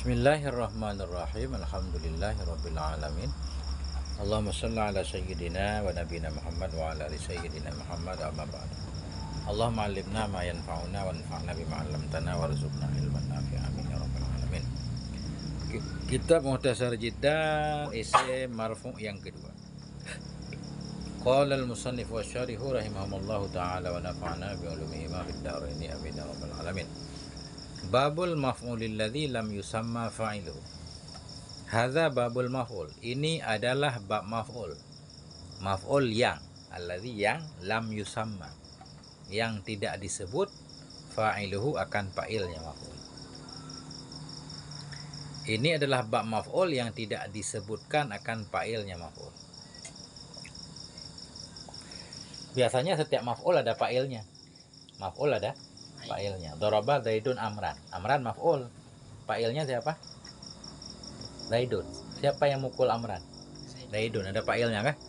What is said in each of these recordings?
Bismillahirrahmanirrahim. Alhamdulillahirabbil alamin. Allahumma shalli ala sayyidina wa nabiyina Muhammad wa ala ali sayyidina Muhammad amma ba'd. Allahumma 'allimna ma yanfa'una wanfa'na bima 'allamtana warzuqna ilman nafi'an amin ya rabbal alamin. Kitab Mukhtasar Jiddan isim marfu' yang kedua. Qala al-musannif wa syarihu rahimahumullahu ta'ala wa nafa'na bi ulumihi ma fid dharaini amin ya rabbal alamin. Babul maf'ulil ladzi lam yusamma fa'iluhu. Hadza babul maf'ul. Ini adalah bab maf'ul. Maf'ul yang alladzi yang lam yusamma, yang tidak disebut fa'iluhu akan fa'ilnya maf'ul. Ini adalah bab maf'ul yang tidak disebutkan akan fa'ilnya maf'ul. Biasanya setiap maf'ul ada fa'ilnya. Maf'ul ada fa'ilnya. Daraba Zaidun Amran. Amran maf'ul. Fa'ilnya siapa? Zaidun. Siapa yang mukul Amran? Zaidun. Ada fa'ilnya kan?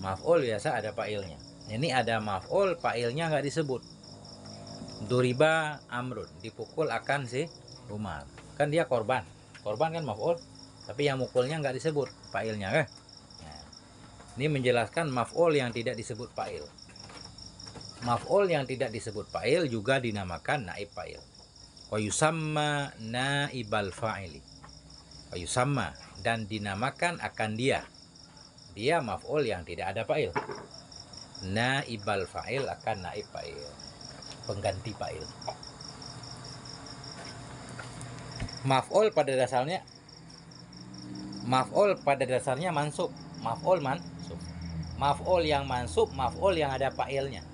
Maf'ul biasa ada fa'ilnya. Ini ada maf'ul, fa'ilnya nggak disebut. Duriba Amrun. Dipukul akan si Umar. Kan dia korban. Korban kan maf'ul. Tapi yang mukulnya nggak disebut fa'ilnya kan? Nah, ini menjelaskan maf'ul yang tidak disebut fa'il. Maf'ul yang tidak disebut fa'il juga dinamakan naib fa'il. Wa yusamma naibal fa'ili. Wa yusamma, dan dinamakan akan dia. Dia maf'ul yang tidak ada fa'il. Naibal fa'il akan naib fa'il, pengganti fa'il. Maf'ul pada dasarnya mansub. Maf'ul mansub. Maf'ul yang mansub, maf'ul yang ada fa'ilnya,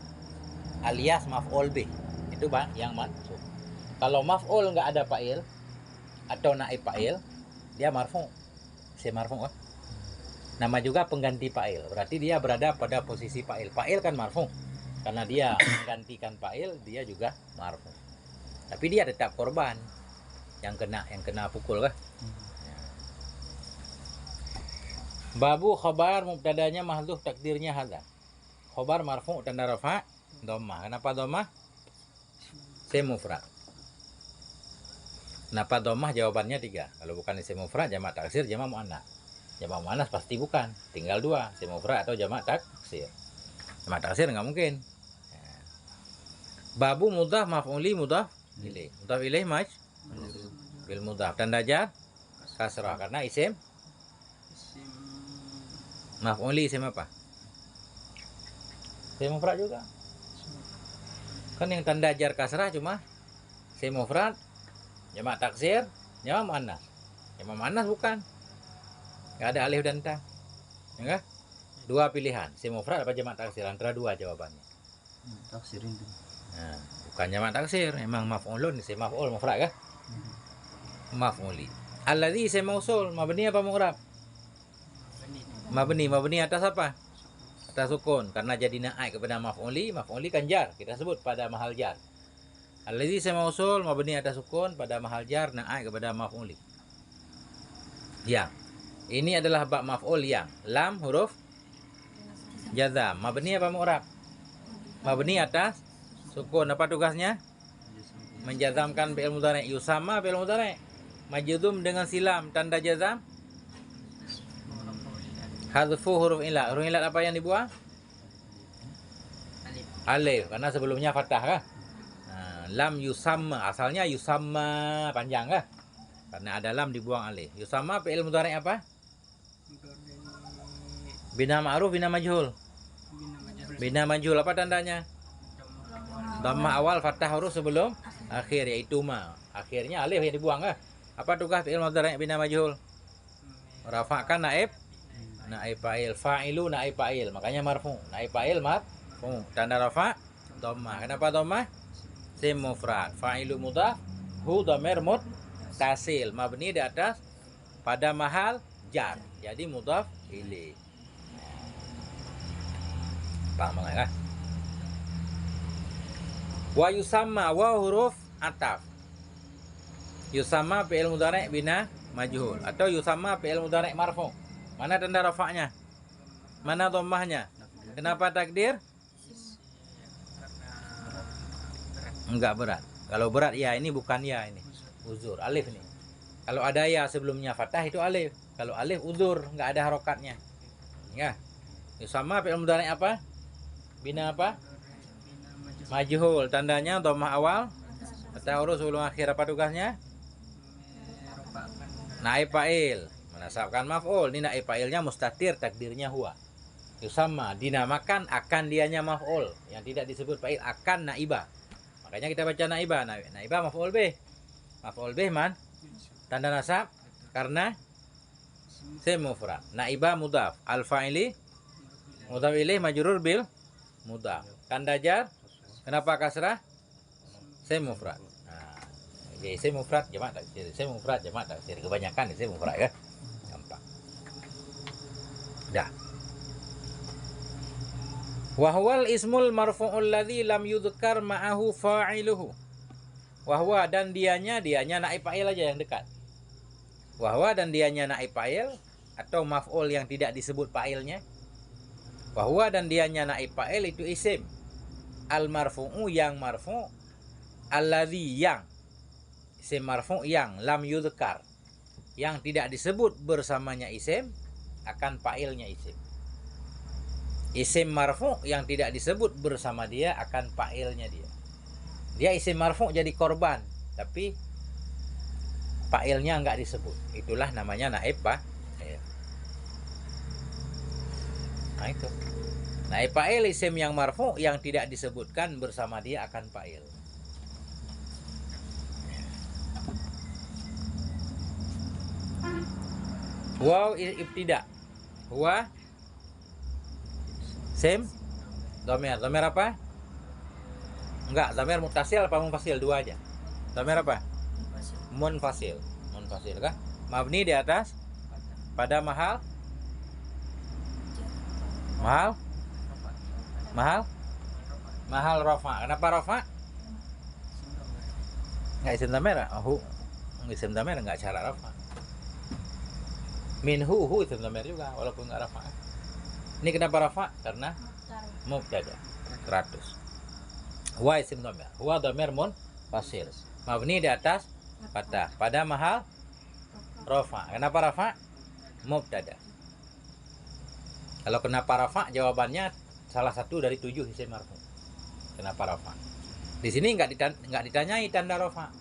alias maf'ul bih, itu yang mansub. Kalau maf'ul nggak ada fa'il atau naib fa'il, dia marfu'. Si marfu' kan? Nama juga pengganti fa'il. Berarti dia berada pada posisi fa'il. Fa'il kan marfu'. Karena dia menggantikan fa'il, dia juga marfu'. Tapi dia tetap korban yang kena pukul kan? Babu khabar mubtadanya mahdhuf takdirnya hadza. Khabar marfu' tanda rafa' dhammah. Kenapa dhammah? Isim mufrad. Kenapa dhammah? Jawabannya 3. Kalau bukan isim mufrad, jamak taksir, jamak muannats. Jamak muannats pasti bukan. Tinggal 2, isim mufrad atau jamak taksir. Jamak taksir enggak mungkin. Babu mudhaf maf'uli mudhaf ilaih. Mudhaf ilaih bil mudhaf. Tanda jar kasrah karena isim maf'uli isim apa? Isim mufrad juga. Kan yang tanda jar kasrah cuma isim mufrad, jamak taksir, jamak muannats. Jamak muannats bukan. Enggak ada alif dan ta. Enggak? 2 pilihan, isim mufrad apa jamak taksir, antara 2 jawabannya. Taksir itu. Nah, bukan jamak taksir, memang maf'ulun, isim maf'ul mufrad kan? Maf'uli. Alladzi isim mausul, mabni apa mu'rab? Mabni atas apa? Atas sukun, karena jadi naik kepada maf'uli kan jar, kita sebut pada mahal jar. Alladzi isim mausul mabni atas sukun pada mahal jar, naik kepada maf'uli. Yang ini adalah bab maf'ul yang lam huruf jazam. Mabni apa mu'rab? Mabni atas sukun. Apa tugasnya? Menjazamkan fi'il mudhari'. Yusamma fi'il mudhari'. Majzum dengan silam tanda jazam. Hadfu huruf ilat. Huruf ilat apa yang dibuang? Alif. Karena sebelumnya fathah kan? Nah, lam yusamma. Asalnya yusamma panjang kan? Karena ada lam dibuang alif. Yusamma fi'il mudhari' apa? Bina ma'ruf, bina majhul. Bina majhul apa tandanya? Dhammah awal, fathah huruf sebelum akhir, yaitu ma. Akhirnya alif yang dibuang kan? Apa tugas fi'il mudhari' bina majhul? Rafa'kan naib fa'il. Fa'ilu naib fa'il, makanya marfu'. Naib fa'il marfu'. Tanda rafa' dhammah. Kenapa dhammah? Isim mufrad. Fa'ilu mudhaf, hu dhamir muttasil, mabni di atas pada mahal jar. Jadi mudhaf ilaih. Paham enggak kan? Wa yusamma wa huruf ataf. Yusamma fi'il mudhari' bina majhul atau yusamma fi'il mudhari' marfu'. Mana tanda rafa'nya? Mana dhammahnya? Kenapa takdir? Enggak berat. Kalau berat ya, ini bukan ya, ini uzur alif nih. Kalau ada ya sebelumnya fathah itu alif. Kalau alif uzur, nggak ada harokatnya. Ya. Sama fi'il mudhari apa? Bina apa? Majhul. Tandanya dhammah awal. Fathah huruf sebelum akhir. Apa tugasnya? Naib fa'il. Menasabkan maf'ul. Ini naib fa'ilnya mustatir, takdirnya huwa. Sama dinamakan akan dianya maf'ul. Yang tidak disebut fa'il akan naibah. Makanya kita baca naibah. Naibah maf'ul bih. Maf'ul bih man? Tanda nasab karena isim mufrad. Naibah mudhaf. Al fa'ili mudhaf ilaih majrur bil mudhaf. Tanda jar kenapa kasrah? Isim mufrad. Nah, isim mufrad jamak taksir. Isim mufrad jamak taksir. Kebanyakan isim mufrad ya. Gampang. Dah. Wa huwal ismul marfu'ul ladzi lam yudhkar ma'ahu fa'iluhu. Wa huwa dan dianya naib fa'il aja yang dekat. Wahwa dan dianya naib fa'il atau maf'ul yang tidak disebut fa'ilnya. Wahwa dan dianya naib fa'il itu isim. Al marfu'u yang marfu', alladzi yang isim marfu' yang lam yudhkar yang tidak disebut bersamanya isim akan fa'ilnya isim. Isim marfu' yang tidak disebut bersama dia akan fa'ilnya dia. Dia isim marfu' jadi korban, tapi fa'ilnya enggak disebut. Itulah namanya naib fa'il. Nah itu. Naib fa'il isim yang marfu' yang tidak disebutkan bersama dia akan fa'il. Waw ibtida. Huwa sim dhamir. Dhamir apa? Enggak, dhamir muttasil apa munfasil? Dua aja. Dhamir apa? Munfasil kah? Mabni di atas pada mahal rafa. Kenapa rafa? Enggak isim dhamir. Isim dhamir enggak cara rafa. Minhu isim dhamir juga walaupun enggak rafa. Ini kenapa rafa? Karena mubtada 100. Huwa isim dhamir. Huwa dhamir munfasil. Mabni di atas fathah pada mahal rafa. Kenapa rafa? Mubtada. Kalau kenapa rafa jawabannya salah satu dari 7 isim marfu. Kenapa rafa? Di sini nggak ditanyai tanda rafa.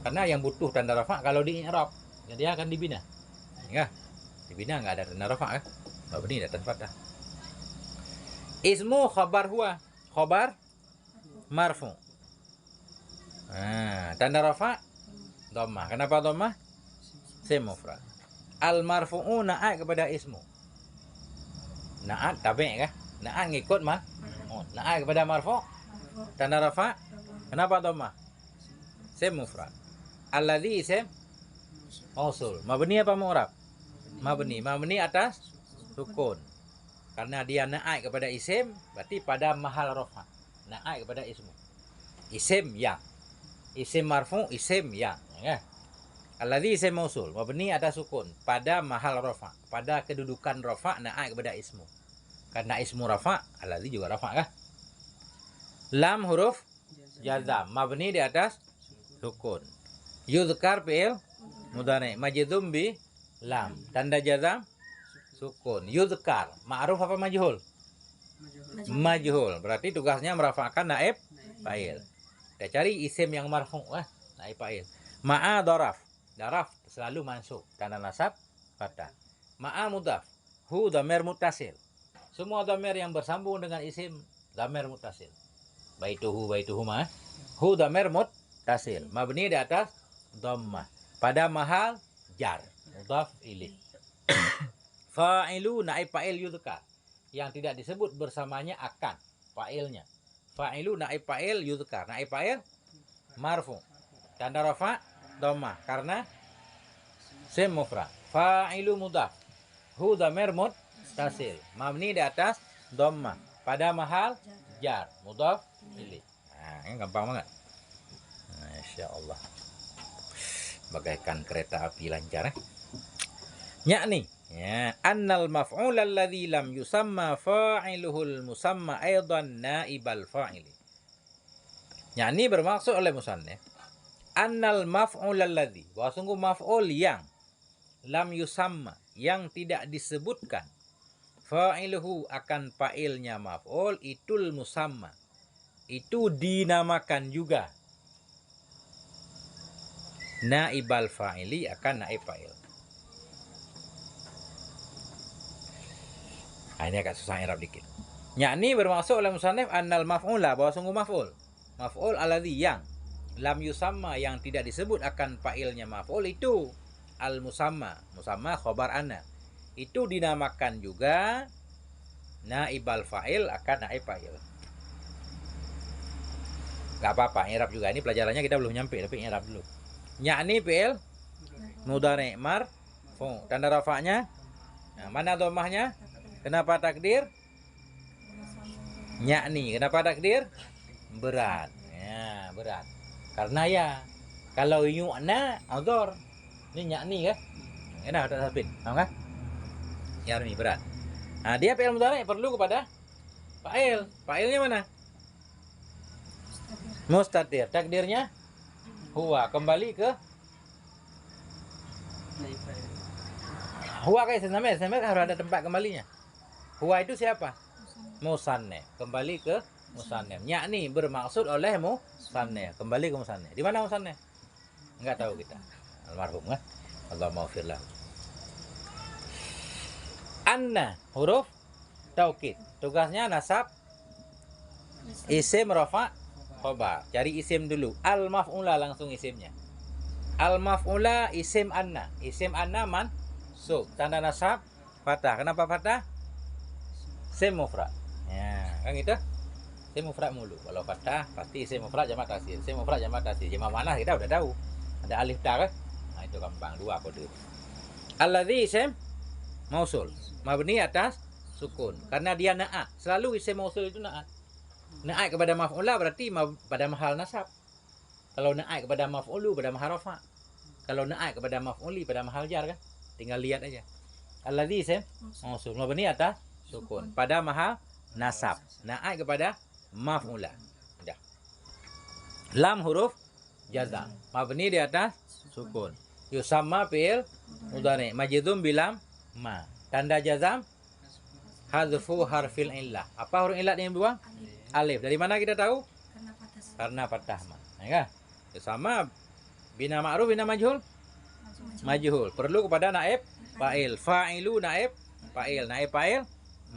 Karena yang butuh tanda rafa kalau di i'rab dia akan dibina. Ya. Dibina nggak ada tanda rafa kan? Mabni di atas fathah. Ismu khabar huwa. Khabar marfu. Nah, tanda rafa dhammah. Kenapa dhammah? Isim mufrad. Al marfu'u na'at kepada ismu. Na'at tabi' kah? Na'at ngikut mah. Oh, na'at kepada marfu'. Tanda rafa. Kenapa dhammah? Isim mufrad. Alladzi isim mausul. Mabni apa mu'rab? Mabni. Mabni atas sukun. Karena dia na'at kepada isim, berarti pada mahal rafa. Na'at kepada ismu. Isim yang isim marfu isim yang ya. Alladzi isim mausul mabni atas sukun pada mahal rafa, pada kedudukan rafa na'at kepada ismu. Karena ismu rafa, alladzi juga rafa kah? Lam huruf jazam mabni di atas sukun. Yuzkar fi'il mudhari majzum bi lam. Tanda jazam sukun. Yuzkar ma'ruf apa majhul? Majhul. Berarti tugasnya merafa'kan naib fa'il. Kita cari isim yang marfu' naib fa'il. Ma'a daraf. Daraf selalu mansub. Tanda nasab fathah. Ma'a mudhaf. Hu dhamir muttasil. Semua dhamir yang bersambung dengan isim dhamir muttasil. Baituhuma. Hu dhamir muttasil. Mabni di atas dhammah. Pada mahal jar. Mudhaf ilaih. Fa'ilu naib fa'il yudhkar. Yang tidak disebut bersamanya akan fa'ilnya. Fa'ilu naib fa'il yudhkar. Naib fa'il marfu. Tanda rafa dhammah karena isim mufrad. Fa'ilu mudhaf. Hu dhamir muttasil. Mabni di atas dhammah. Pada mahal jar. Mudhaf ilaih. Nah, ini gampang banget. Masyaallah. Bagaikan kereta api lancar Yakni ya annal maf'ul alladzi lam yusamma fa'iluhul musamma aidan naibal fa'ili. Yakni bermaksud oleh musannif annal maf'ul alladhi, bahwa sungguh maf'ul yang lam yusamma, yang tidak disebutkan, fa'iluhu akan fa'ilnya maf'ul, itul musamma, itu dinamakan juga. Naibal fa'ili akan naib fa'il. Ini agak susah i'rab dikit. Yakni bermaksud oleh musannif annal maf'ula, bahwa sungguh maf'ul. Maf'ul alladhi yang lam yusamma, yang tidak disebut akan fa'ilnya maf'ul, itu al musamma, musamma khobar anna, itu dinamakan juga naibal fa'il akan naib fa'il. Gak apa-apa, i'rab juga. Ini pelajarannya kita belum nyampe, tapi i'rab dulu. Yakni fi'il mudhari' marfu, tanda rafa'nya, nah, mana dhammahnya? Kenapa takdir? Yakni, kenapa takdir? Berat. Ya, berat. Karena ya, kalau yu'na azhar. Ini yakni kan? Enak tak sabit, paham kan? Ya, ini berat. Nah, dia fi'il mudhari' perlu kepada fa'il. Fa'ilnya mana? Mustatir. Takdirnya huwa, kembali ke huwa, kayak senamnya kan harus ada tempat kembalinya. Huwa itu siapa? Musannif. Kembali ke musannif. Yakni bermaksud oleh musannif. Kembali ke musannif. Di mana musannif? Enggak tahu kita. Almarhum kan? Allah maghfir lahu. Anna huruf taukid. Tugasnya nasab isim rafa khobar. Cari isim dulu. Al maf'ula, langsung isimnya. Al maf'ula isim anna. Isim anna mansub. Tanda nasab fathah. Kenapa fathah? Isim mufrad. Ya, kan gitu? Isim mufrad mulu. Kalau fathah pasti isim mufrad jamak taksir. Isim mufrad jamak taksir. Jamak mana kita udah tahu. Ada alif ta kan? Nah, itu gampang, dua kode. Alladzi isim mausul. Mabni atas sukun. Karena dia na'at. Selalu isim mausul itu na'at. Na'at kepada maf'ula berarti pada mahal nasab. Kalau na'at kepada maf'ulu pada mahal rafa. Kalau na'at kepada maf'uli pada mahal jar kan? Tinggal lihat aja. Alladzi isim mausul. Mabni atas sukun pada mahal nasab. Na'at kepada maf'ula. Dah. Lam huruf jazam. Mabni di atas sukun. Yusamma fi'il mudhari' majzum bilam ma. Tanda jazam hazfu harfil illah. Apa huruf illah yang dibuang? Alif. Dari mana kita tahu? Karena fathah ma. Ya kan? Yusamma bina ma'ruf bina majhul. Majhul. Perlu kepada naib fa'il. Fa'ilu naib fa'il. Naib fa'il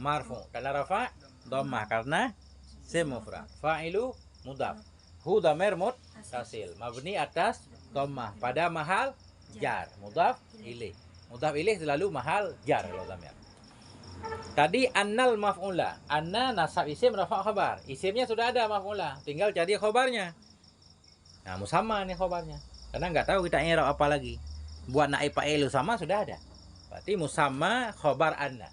marfu. Tanda rafa dhammah karena isim mufrad. Fa'ilu mudhaf. Hu dhamir muttasil. Mabni atas dhammah pada mahal jar. Mudhaf ilaih. Mudhaf ilaih selalu mahal jar kalau dhamir. Tadi annal maf'ula. Anna nasab isim rafa khabar. Isimnya sudah ada maf'ula. Tinggal cari khabarnya. Nah, musamma nih khabarnya. Karena nggak tahu kita i'rab apa lagi. Buat naib fa'il sama sudah ada. Berarti musamma khabar anna.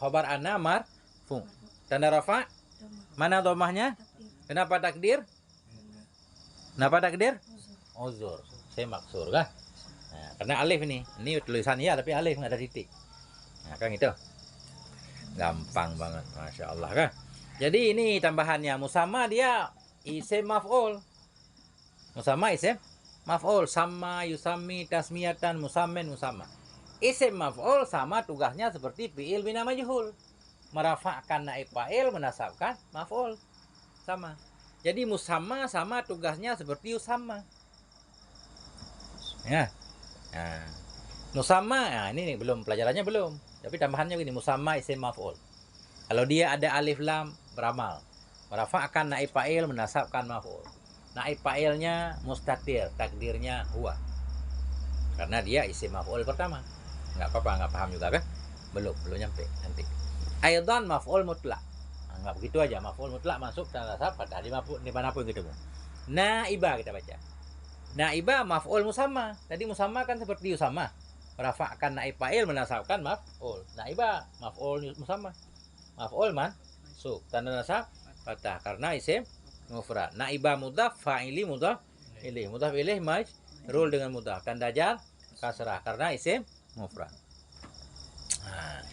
Khabar anna marfu. Tanda rafa mana dhammahnya? Kenapa takdir? Kenapa takdir? Uzur. Saya maksur kan? Nah, karena alif ini tulisan ya tapi alif nggak ada titik. Nah, kan itu. Gampang banget, masya Allah kan? Jadi ini tambahannya musamma dia isim maf'ul. Musamma isim maf'ul, sama yusammi tasmiyatan musammin musamma. Isim maf'ul sama tugasnya seperti fi'il bina majhul. Merafa'kan naib fa'il, menasabkan maf'ul. Sama. Jadi musamma sama tugasnya seperti yusamma. Ya. Nah, musamma, nah ini nih, belum pelajarannya belum. Tapi tambahannya begini, musamma isim maf'ul. Kalau dia ada alif lam beramal. Merafa'kan naib fa'il, menasabkan maf'ul. Naib fa'ilnya mustatir, takdirnya huwa. Karena dia isim maf'ul pertama. Enggak apa-apa, enggak paham juga kan? Belum nyampe nanti. Aidan maf'ul mutlak. Enggak begitu aja, maf'ul mutlak masuk tanda nasab fathah di manapun ketemu. Naibah kita baca. Naibah maf'ul musamma. Tadi musamma kan seperti yusamma. Rafa'kan naib fa'il, menasabkan maf'ul. Naibah maf'ul musamma. Maf'ul mansub. Tanda nasab fathah karena isim mufrad. Naibah mudhaf, fa'ili mudhaf ilaih. Mudhaf ilaih majrur dengan mudhaf. Tanda jar kasrah karena isim mufrad. Nah.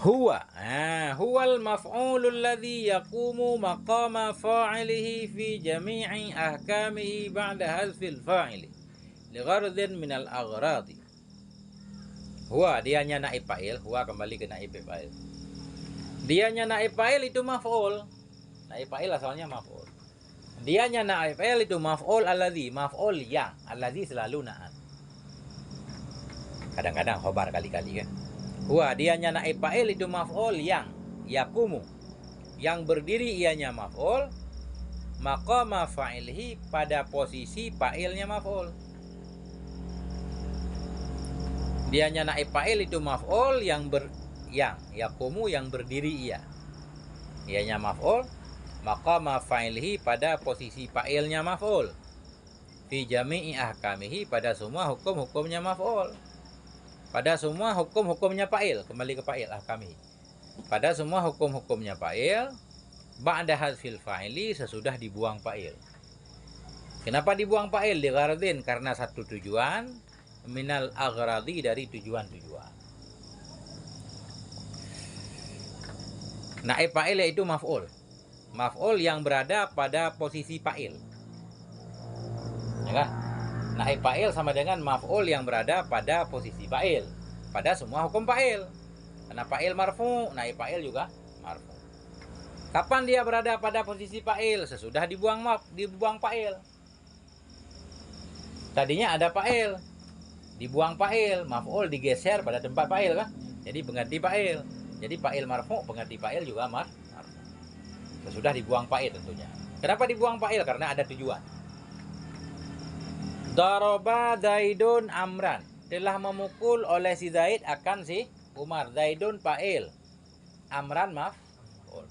Huwa. Huwal maf'ulul ladzi yaqumu maqama fa'ilihi fi jami'i ahkamihi ba'da hadfil fa'ili lighardin minal aghradi. Huwa dianya naib fa'il, huwa kembali ke naib fa'il. Dianya naib fa'il itu maf'ul. Naib fa'il asalnya maf'ul. Dianya naib fa'il itu maf'ul alladzi, maf'ul yang, alladzi selalu na'at. Kadang-kadang khobar kali-kali kan. Huwa dianya naib fa'il itu maf'ul yang yakumu, yang berdiri ianya maf'ul, maqama fa'ilhi pada posisi fa'ilnya maf'ul. Dianya naib fa'il itu maf'ul yang yakumu yang berdiri ia. Ianya maf'ul, maqama fa'ilhi pada posisi fa'ilnya maf'ul. Fi jami'i ahkamihi pada semua hukum-hukumnya maf'ul. Pada semua hukum-hukumnya fa'il, kembali ke fa'il ahkamihi. Pada semua hukum-hukumnya fa'il, ba'da hadfil fa'ili sesudah dibuang fa'il. Kenapa dibuang fa'il? Ligharadin karena satu tujuan, minal aghradi dari tujuan-tujuan. Naib fa'il yaitu maf'ul. Maf'ul yang berada pada posisi fa'il. Ya kan? Naib fa'il sama dengan maf'ul yang berada pada posisi fa'il pada semua hukum fa'il. Karena fa'il marfu, naib fa'il juga marfu. Kapan dia berada pada posisi fa'il? Sesudah dibuang fa'il. Tadinya ada fa'il, dibuang fa'il, maf'ul digeser pada tempat fa'il kan? Jadi pengganti fa'il. Jadi fa'il marfu, pengganti fa'il juga marfu. Sesudah dibuang fa'il tentunya. Kenapa dibuang fa'il? Karena ada tujuan. Daraba Zaidun Amran, telah memukul oleh si Zaid akan si Umar. Zaidun fa'il, Amran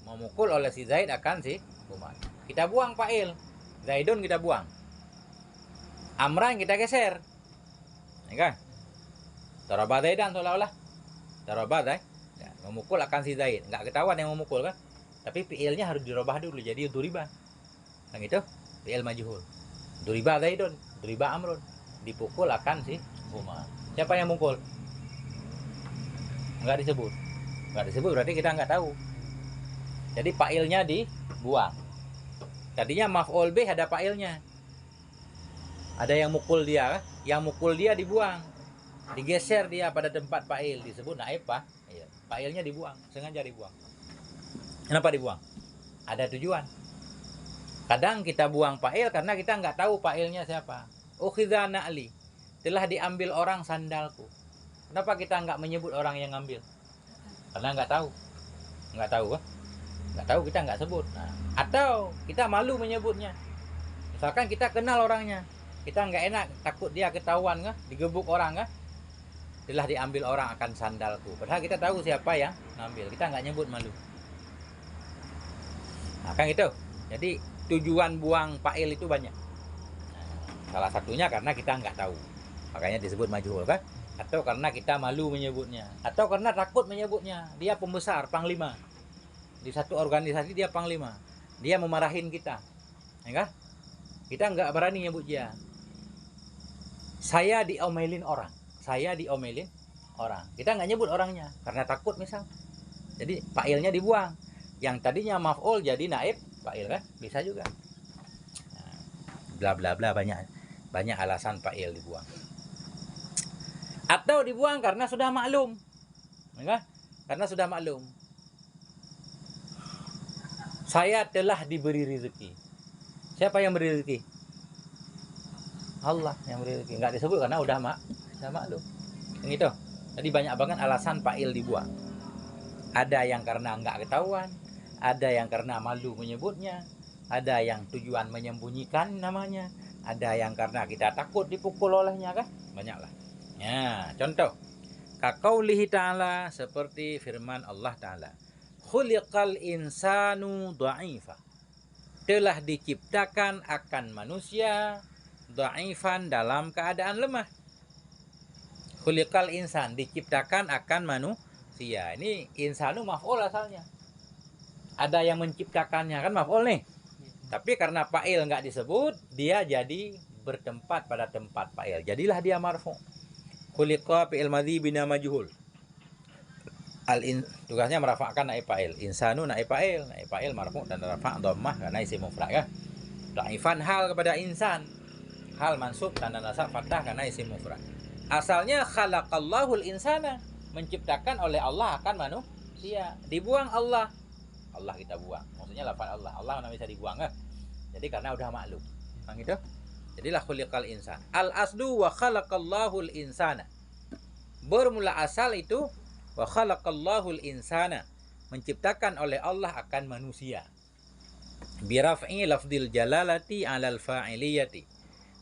memukul oleh si Zaid akan si Umar. Kita buang fa'il, Zaidun kita buang, Amran kita geser, ya kan? Daraba Zaidan seolah-olah daraba Zaid ya, memukul akan si Zaid, nggak ketahuan yang memukul kan? Tapi fi'ilnya harus dirubah dulu jadi duriba. Yang itu fi'il majhul. Duriba Zaidun, duriba Amrun, dipukul akan si Umar. Siapa yang mukul? Enggak disebut. Enggak disebut berarti kita enggak tahu. Jadi fa'ilnya dibuang. Tadinya maf'ul bih ada fa'ilnya. Ada yang mukul dia, yang mukul dia dibuang. Digeser dia pada tempat fa'il, disebut naib fa'il. Fa'ilnya dibuang, sengaja dibuang. Kenapa dibuang? Ada tujuan. Kadang kita buang fa'il karena kita nggak tahu fa'ilnya siapa. Ukhidha na'li, telah diambil orang sandalku. Kenapa kita nggak menyebut orang yang ngambil? Karena nggak tahu. Nggak tahu kan? Nggak tahu kita nggak sebut. Nah, atau kita malu menyebutnya. Misalkan kita kenal orangnya, kita nggak enak, takut dia ketahuan kan? Digebuk orang kan? Telah diambil orang akan sandalku. Padahal kita tahu siapa yang ngambil. Kita nggak nyebut, malu. Nah kan itu. Jadi tujuan buang fa'il itu banyak. Salah satunya karena kita nggak tahu, makanya disebut majhul kan? Atau karena kita malu menyebutnya, atau karena takut menyebutnya. Dia pembesar, panglima di satu organisasi, dia panglima, dia memarahin kita, ya kan? Kita nggak berani nyebut dia. Saya diomelin orang, kita nggak nyebut orangnya karena takut misal. Jadi fa'ilnya dibuang. Yang tadinya maf'ul jadi naib fa'il kan? Bisa juga. Nah, bla bla bla, banyak alasan fa'il dibuang. Atau dibuang karena sudah maklum. Ya kan? Karena sudah maklum. Saya telah diberi rezeki. Siapa yang beri rezeki? Allah yang beri rezeki. Enggak disebut karena udah maklum. Yang itu. Jadi banyak banget alasan fa'il dibuang. Ada yang karena enggak ketahuan, ada yang karena malu menyebutnya, ada yang tujuan menyembunyikan namanya, ada yang karena kita takut dipukul olehnya kan? Banyaklah. Ya, contoh. Kaqaulihi ta'ala, seperti firman Allah Ta'ala. Khuliqal insanu dha'ifa. Telah diciptakan akan manusia dha'ifan dalam keadaan lemah. Khuliqal insan, diciptakan akan manusia. Ini insanu maf'ul asalnya. Ada yang menciptakannya kan maf'ul nih. Tapi karena fa'il nggak disebut, dia jadi bertempat pada tempat fa'il. Jadilah dia marfu'. Khuliqa fi'il madhi bina majhul. tugasnya merafa'kan naib fa'il. Insanu naib fa'il marfu' dan rafa' dhammah karena isim mufrad ya. Dhaifan hal kepada insan. Hal mansub tanda nasab fathah karena isim mufrad. Asalnya khalaqallahul insana, menciptakan oleh Allah akan manusia. Dibuang Allah. Allah kita buang. Maksudnya lafaz Allah. Allah mana bisa dibuang kan? Jadi karena udah maklum. Kan gitu? Jadilah khuliqal insan. Al aslu wa khalaqallahul insana. Bermula asal itu wa khalaqallahul insana, menciptakan oleh Allah akan manusia. Bi raf'i lafdil jalalati 'alal fa'iliyati.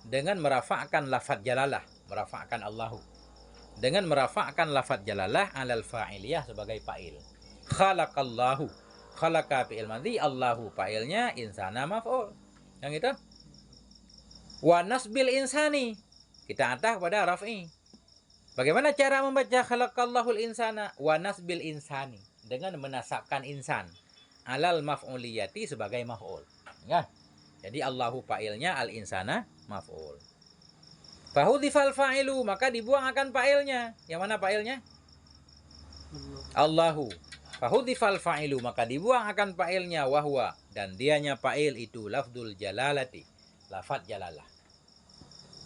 Dengan merafa'kan lafaz jalalah, merafa'kan Allahu. Dengan merafa'kan lafaz jalalah 'alal fa'iliyah sebagai fa'il. Khalaqallahu. Khalaqa fi'il madhi, Allahu fa'ilnya, insana maf'ul. Yang itu. Wa nasbil insani, kita atah pada raf'i. Bagaimana cara membaca khalaqallahul insana? Wa nasbil insani, dengan menasabkan insan alal maf'uliyati sebagai maf'ul. Ya. Jadi Allahu fa'ilnya, al insana maf'ul. Fahudhifal fa'ilu, maka dibuang akan fa'ilnya. Yang mana fa'ilnya? Allahu. Fahudhifal fa'ilu, maka dibuang akan fa'ilnya, wahwa, dan dianya fa'il itu lafdul jalalati, lafaz jalalah.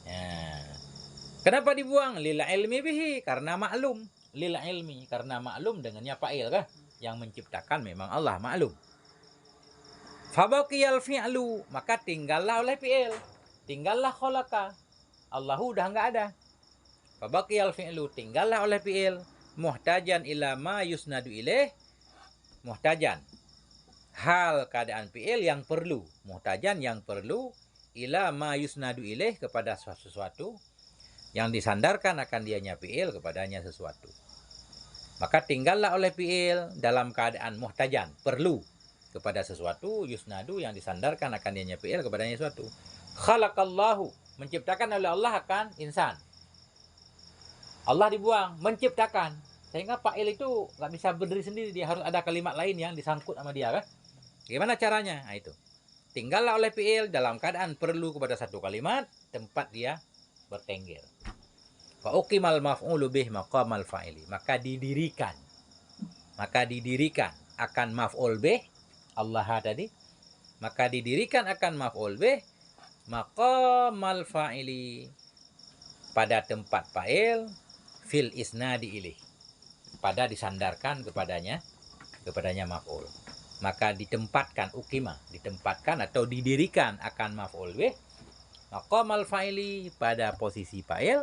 Ya. Kenapa dibuang? Lil ilmi bihi, karena maklum. Lil ilmi, karena maklum dengannya fa'il kah? Yang menciptakan memang Allah, maklum. Fabaqiyal fi'lu, maka tinggallah oleh fi'il. Tinggallah khalaqa. Allahu udah enggak ada. Fabaqiyal fi'lu, tinggallah oleh fi'il. Muhtajan ila ma yusnadu ilaih. Muhtajan, hal keadaan fi'il yang perlu. Muhtajan yang perlu. Ila ma yusnadu ilaih, kepada sesuatu yang disandarkan akan dianya fi'il, kepadanya sesuatu. Maka tinggallah oleh fi'il dalam keadaan muhtajan, perlu kepada sesuatu, yusnadu yang disandarkan akan dianya fi'il, kepadanya sesuatu. Khalaqallahu, menciptakan oleh Allah akan insan. Allah dibuang, menciptakan. Sehingga fa'il itu nggak bisa berdiri sendiri, dia harus ada kalimat lain yang disangkut sama dia kan. Gimana caranya? Nah, itu. Tinggallah oleh fi'il dalam keadaan perlu kepada satu kalimat, tempat dia bertengger. Fa uqimal maf'ulu bih maqamal fa'ili, maka didirikan akan maf'ul bih Allah tadi, maka didirikan akan maf'ul bih maqamal fa'ili, pada tempat fa'il, fil isnadi ilaih, pada disandarkan kepadanya maf'ul. Maka ditempatkan, ukima, ditempatkan atau didirikan akan maf'ul bih maqamal fa'ili, pada posisi fa'il,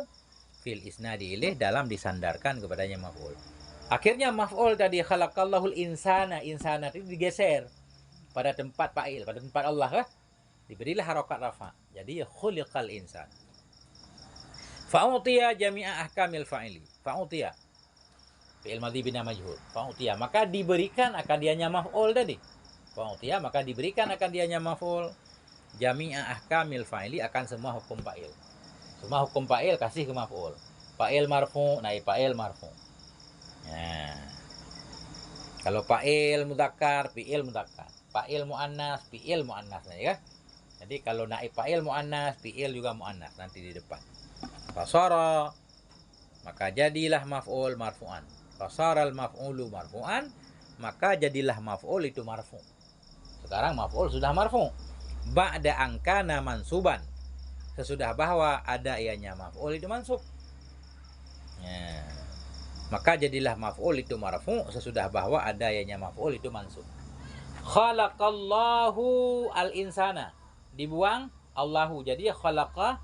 fil isnadi ilaih, dalam disandarkan kepadanya maf'ul. Akhirnya maf'ul tadi khalaqallahul insana, insana itu digeser pada tempat fa'il, pada tempat Allah kah? Diberilah harokat rafa. Jadi khuliqal insan. Fa'utiya jami'a ahkamil fa'ili. Fa'utiya fi'il madhi bina majhul. Fa'utiya, maka diberikan akan dianya maf'ul tadi. Fa'utiya, maka diberikan akan dianya maf'ul jami'a ahkamil fa'ili, akan semua hukum fa'il. Semua hukum fa'il kasih ke maf'ul. Fa'il marfu, naib fa'il marfu. Ya. Kalau fa'il mudzakkar, fi'il mudzakkar. Fa'il muannas, fi'il muannas, ya. Jadi kalau naib fa'il muannas, fi'il juga muannas nanti di depan. Fasara, maka jadilah maf'ul marfu'an. Fasaral maf'ulu marfu'an, maka jadilah maf'ul itu marfu'. Sekarang maf'ul sudah marfu'. Ba'da angkana mansuban, sesudah bahwa ada ianya maf'ul itu mansub. Ya. Maka jadilah maf'ul itu marfu' sesudah bahwa ada ianya maf'ul itu mansub. Khalaqallahu al-insana, dibuang Allahu, jadi khalaqa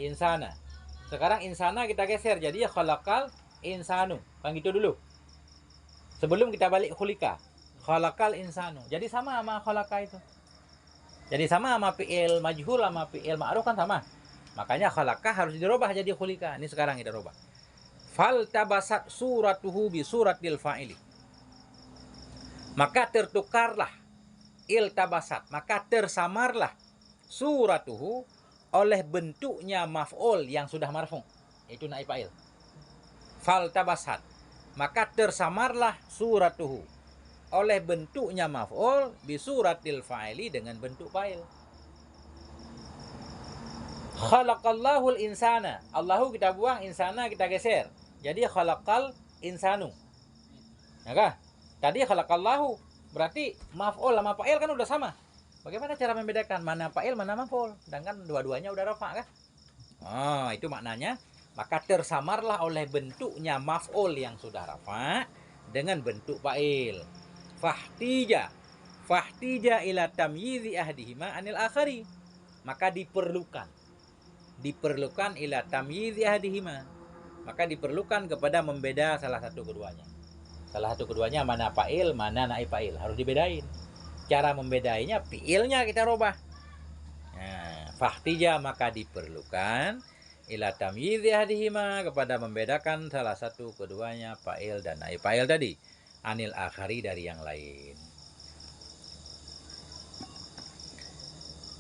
insana. Sekarang insana kita geser jadi khalaqal insanu. Kan gitu dulu. Sebelum kita balik khulika. Khalaqal insanu. Jadi sama sama khalaqa itu. Jadi sama sama fi'il majhul sama fi'il ma'ruf kan sama. Makanya khalaqa harus dirubah jadi khulika. Ini sekarang kita rubah. Fal tabasat suratuhu bi suratil fa'ili. Maka tertukarlah, iltabasat, maka tersamarlah suratuhu, oleh bentuknya maf'ul yang sudah marfu'. Itu naib fa'il. Fal tabasat, maka tersamarlah suratuhu, oleh bentuknya maf'ul bisuratil fa'ili, dengan bentuk fa'il. Khalaqallahul insana, Allahu kita buang, insana kita geser. Jadi khalaqal insanu. Ya kah? Tadi khalaqallahu, berarti maf'ul sama fa'il kan udah sama. Bagaimana cara membedakan mana fa'il mana maf'ul? Sedangkan dua-duanya udah rafa kah? Oh, itu maknanya. Maka tersamarlah oleh bentuknya maf'ul yang sudah rafa dengan bentuk fa'il. Fahtija ila tamyizi ahdihima anil akhari. Maka diperlukan ila tamyizi ahdihima. Maka diperlukan kepada membeda salah satu keduanya. Salah satu keduanya mana fa'il, mana naib fa'il. Harus dibedain. Cara membedainya, fi'ilnya kita rubah. Nah, fahtija maka diperlukan ila tamyizi ahdihima kepada membedakan salah satu keduanya fa'il dan naib fa'il tadi. Anil akhari dari yang lain.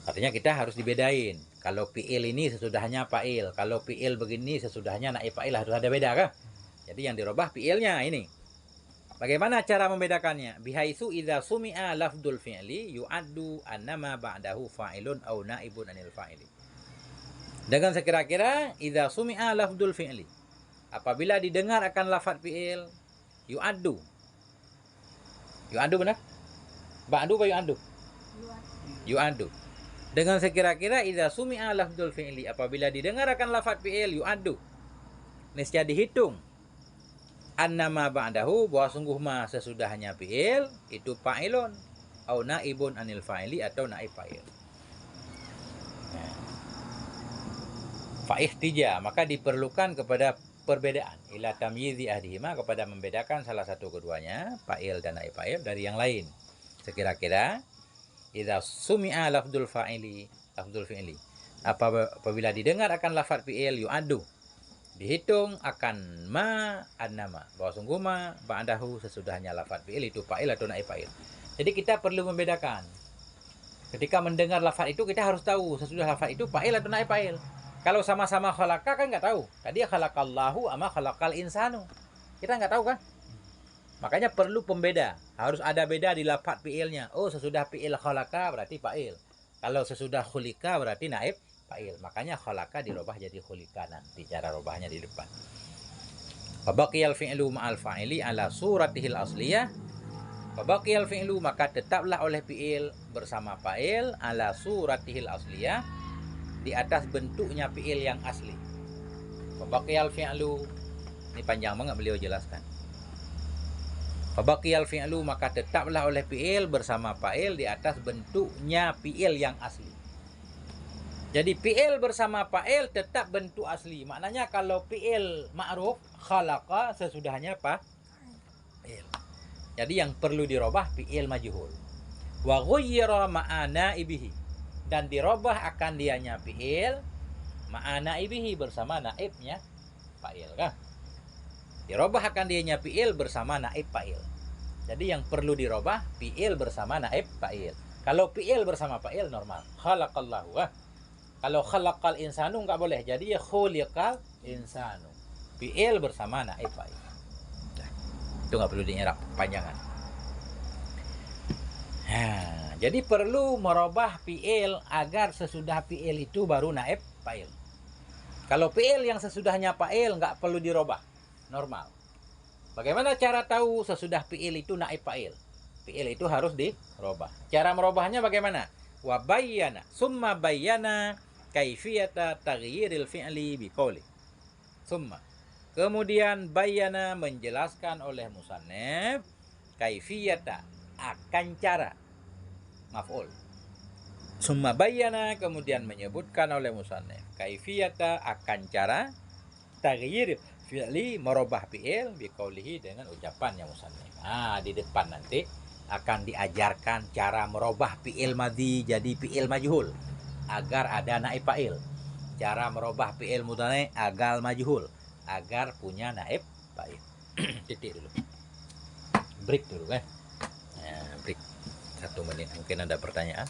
Artinya kita harus dibedain. Kalau fi'il ini sesudahnya fa'il. Kalau fi'il begini sesudahnya naib fa'il harus ada beda kah? Jadi yang dirubah fi'ilnya ini. Bagaimana cara membedakannya? Bihaitsu idza sumi'a lafdul fi'li yu'addu annama ba'dahu fa'ilun aw naibun anil fa'ili. Dengan sekira-kira idza sumi'a lafdul fi'li. Apabila didengar akan lafaz fi'il yu'addu. Yu'addu benar? Ba'du apa yu'addu? Yu'addu. Dengan sekira-kira idza sumi'a lafdzul fi'li, apabila didengar akan lafaz fi'il yu'addu, niscaya dihitung annama ba'dahu, bahwa sungguh ma sesudahnya fi'il itu fa'ilun au naibun anil fa'ili, atau naib fa'il. Fa'ihtija, maka diperlukan kepada perbedaan ila tamyizi ahdihima, kepada membedakan salah satu keduanya fa'il dan naib fa'il dari yang lain. Sekira-kira idza sumi'a lafdzul fi'li, apabila didengar akan lafaz fi'il yu'addu, dihitung akan ma annama, bahwa sungguh ma ba'dahu sesudahnya lafaz fi'il itu fa'il atau naib fa'il. Jadi kita perlu membedakan. Ketika mendengar lafaz itu kita harus tahu sesudah lafaz itu fa'il atau naib fa'il. Kalau sama-sama khalaqa kan nggak tahu. Tadi khalaqallahu ama khalaqal insanu. Kita nggak tahu kan? Makanya perlu pembeda. Harus ada beda di lafaz fi'ilnya. Oh, sesudah fi'il khalaqa berarti fa'il. Kalau sesudah khulika berarti naib fa'il. Makanya khalaqa dirubah jadi khulika nanti. Cara rubahnya di depan. Fabaqiyal fi'lu ma'al fa'ili ala suratihil asliyah. Fabaqiyal fi'lu, maka tetaplah oleh fi'il bersama fa'il ala suratihil asliyah, di atas bentuknya fi'il yang asli. Fabaqiyal fi'lu, ini panjang banget beliau jelaskan. Fabaqiyal fi'lu, maka tetaplah oleh fi'il bersama fa'il di atas bentuknya fi'il yang asli. Jadi fi'il bersama fa'il tetap bentuk asli. Maknanya kalau fi'il ma'ruf khalaqa sesudahnya fa'il. Jadi yang perlu dirubah fi'il majhul. Wa ghayyira ma'ana ibihi, dan dirubah akan dianya fi'il ma'ana ibihi, bersama naibnya fa'il kan? Dirubah akan dianya fi'il bersama naib fa'il. Jadi yang perlu dirubah fi'il bersama naib fa'il. Kalau fi'il bersama fa'il normal. Khalaqallahu. Kalau khalaqal insanu enggak boleh. Jadi ya khuliqal insanu. Fi'il bersama naib fa'il. Nah, itu enggak perlu dinyerap panjangan. Jadi perlu merubah fi'il agar sesudah fi'il itu baru naib fa'il. Kalau fi'il yang sesudahnya fa'il enggak perlu dirubah. Normal. Bagaimana cara tahu sesudah fi'il itu naib fa'il? Fi'il itu harus dirubah. Cara merubahnya bagaimana? Wa bayyana, summa bayyana kaifiyata taghyiril fi'li biqauli. Summa, kemudian bayyana, menjelaskan oleh musannif kaifiyata, akan cara maf'ul. Summa bayyana, kemudian menyebutkan oleh musannif kaifiyata, akan cara taghyiril fi'li, merubah fi'il biqaulihi, dengan ucapannya musannif. Di depan nanti akan diajarkan cara merubah fi'il madhi jadi fi'il majhul agar ada naib fa'il. Cara merubah fi'il mudhari agar majhul agar punya naib fa'il. Titik dulu. Break dulu kan. Break 1 menit, mungkin ada pertanyaan.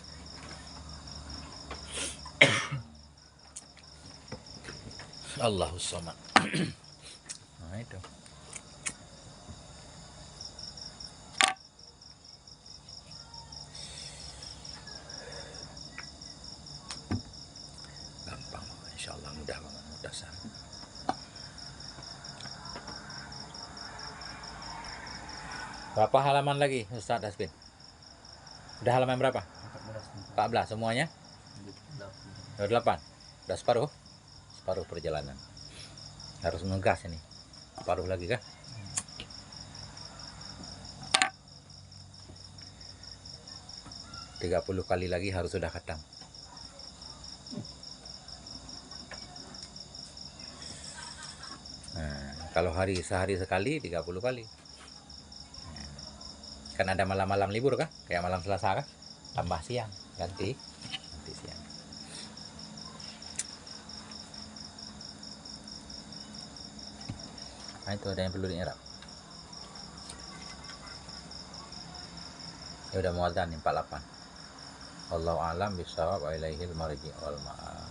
Allahus samad. Nah itu. Gampang, insyaallah mudah banget, mudah sangat. Berapa halaman lagi Ustadz Hasbin? Udah halaman berapa? 14 semuanya? 8. Udah separuh perjalanan. Harus ngegas ini. Separuh lagi kah? Tiga 30 kali lagi harus sudah khatam. Nah, kalau sehari sekali 30 kali. Kan ada malam-malam libur kah? Kayak malam Selasa kah? Tambah siang, ganti siang. Nah, itu ada yang perlu diirab. Ya udah mau adzan 48. Wallahu a'lam bishawab wa ilaihil marji wal ma'ab.